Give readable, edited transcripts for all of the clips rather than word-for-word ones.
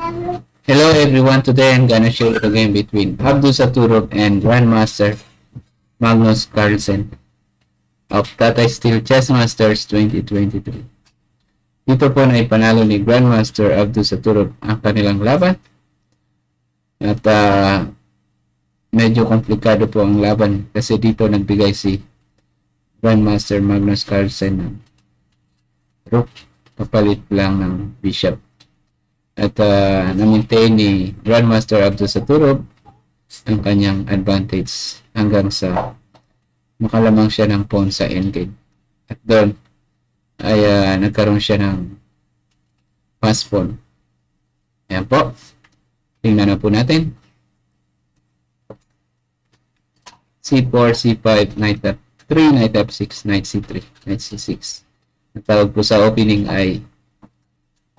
Hello everyone, today I'm gonna show you the game between Abdusattorov and Grandmaster Magnus Carlsen of Tatay Steel Chess Masters 2023. Dito po na ipanalo ni Grandmaster Abdusattorov ang kanilang laban at medyo komplikado po ang laban kasi dito nagbigay si Grandmaster Magnus Carlsen ng rook, kapalit lang ng bishop. At na-maintain ni Grandmaster Abdusattorov ang kanyang advantage hanggang sa makalamang siya ng pawn sa endgame. At doon ay nagkaroon siya ng pass pawn. Ayan po. Tingnan na po natin. C4, C5, Knight F3, Knight F6, Knight C3, Knight C6. Ang tawag po sa opening ay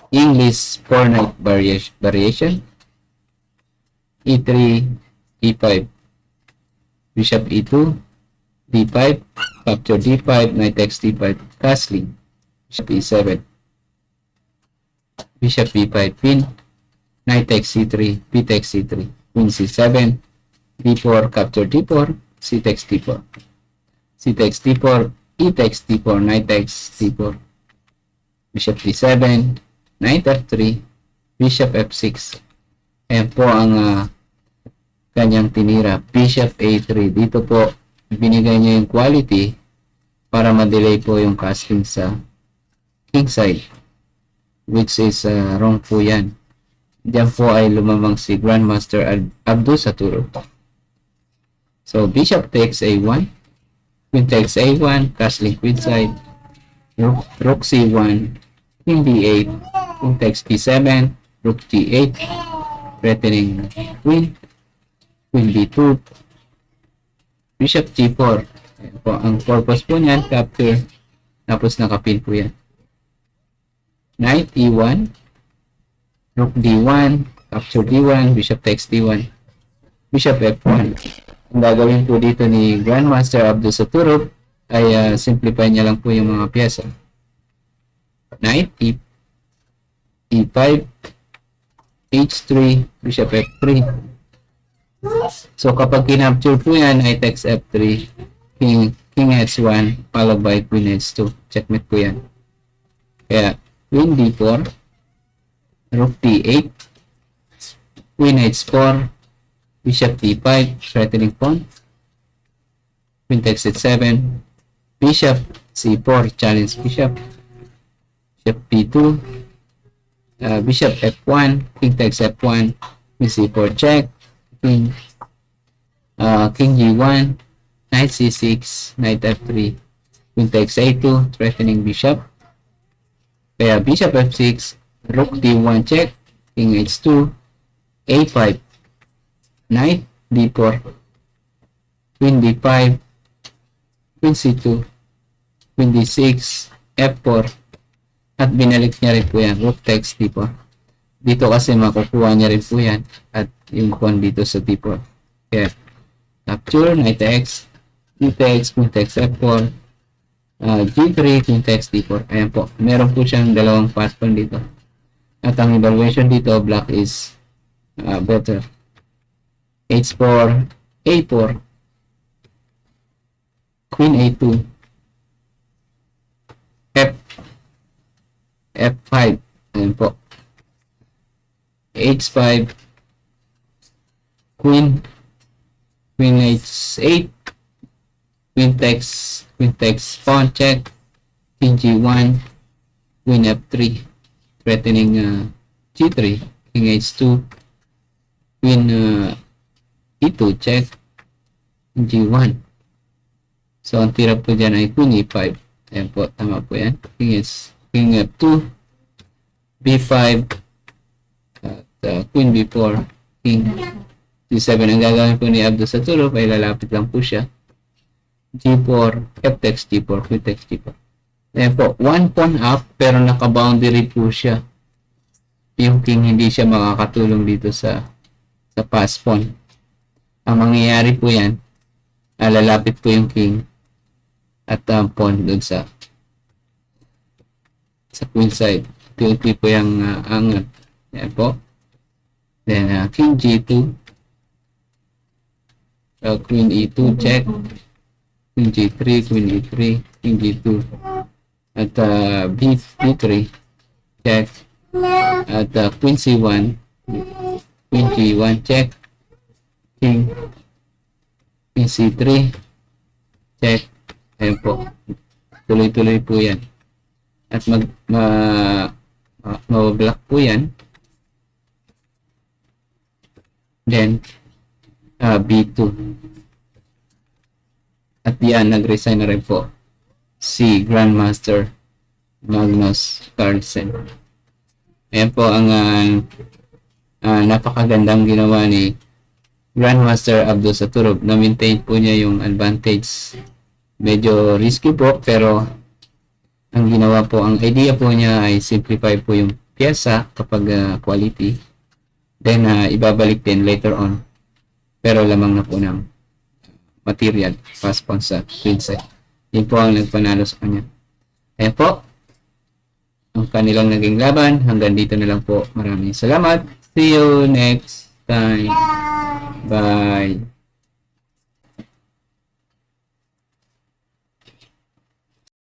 English 4-knight variation. E3, E5, Bishop E2, D5, capture D5, Knight takes D5, castling, Bishop E7, Bishop B5, pin, Knight takes C3, B takes C3, Queen C7, D4, capture D4, C takes D4, C takes D4, E takes D4, Knight takes D4, Bishop D7, Knight F3, Bishop F6. Ayan po ang kanyang tinira. Bishop A3. Dito po, binigay niya yung quality para ma-delay po yung casting sa king side. Which is wrong po yan. Diyan po ay lumamang si Grandmaster Abdusattorov. So, Bishop takes A1. Queen takes A1. Castling queen side. Rook C1. King D8. King takes D7, Rook G8, threatening Queen, Queen D2, Bishop G4. Ayan po, ang purpose po niyan, capture, tapos nakapin po yan. Knight E1, Rook D1, capture D1, Bishop takes D1, Bishop F1. Ang gagawin po dito ni Grandmaster Abdusattorov ay simplify niya lang po yung mga pyesa. Knight E5, H3, Bishop F3. So kapag kinapture po yan, Knight takes F3, King H1, followed by Queen H2. Checkmate po yan. Kaya Queen D4, Rook D8, Queen H4, Bishop D5, threatening pawn, Queen takes H7, Bishop C4, challenge Bishop, Bishop B2, Bishop F1, King takes F1, Queen C4 check, King G1, Knight C6, Knight F3, Queen takes A2, threatening Bishop. Kaya Bishop F6, Rook D1 check, King H2, A5, Knight D4, Queen D5, Queen C2, Queen D6, F4, at binalik niya rin po yan, Rook takes D4. Dito kasi makukuha niya rin po yan at yung pawn dito sa D4. Kaya capture, Knight X, D takes, Queen takes F4, G3, Queen takes D4. Ayan po, meron po siyang dalawang pass pawn dito. At ang evaluation dito, black is better. H4, A4, Queen A2, F5, ayan po, H5, Queen H8, Queen takes pawn check, King G1, Queen F3, threatening G3, King H2, Queen E2 check, G1. So ang tira po dyan ay Queen E5. Ayan po, tama po yan. King F2, B5, at Queen B4, King G7. Ang gagawin po ni Abdusattorov ay lalapit lang po siya. G4, F takes G4, Queen takes G4. Ayan po, one pawn up pero naka-boundary po siya. Yung king hindi siya makakatulong dito sa pass pawn. Ang mangyayari po yan, lalapit po yung king at pawn doon sa queen side. Unti-unti po yung angat. Yan po. Then, king g2. Queen e2, check. Queen g3, queen e3, king g2. At b3, check. At queen c1, queen g1, check. King c3, check. Ayan po. Tuloy-tuloy po yan. At mabablock po yan. Then, b2. At yan, nag-resign na rin po si Grandmaster Magnus Carlsen. Ayan po ang napakagandang ginawa ni Grandmaster Abdusattorov. Na-maintain po niya yung advantage. Medyo risky po, pero ang ginawa po, ang idea po niya ay simplify po yung pyesa kapag quality. Then, ibabalik din later on. Pero lamang na po ng material. Pass pawn sa queen side. Yun po ang nagpanalo sa kanya. Ayan po. Ang kanilang naging laban. Hanggang dito na lang po. Maraming salamat. See you next time. Bye.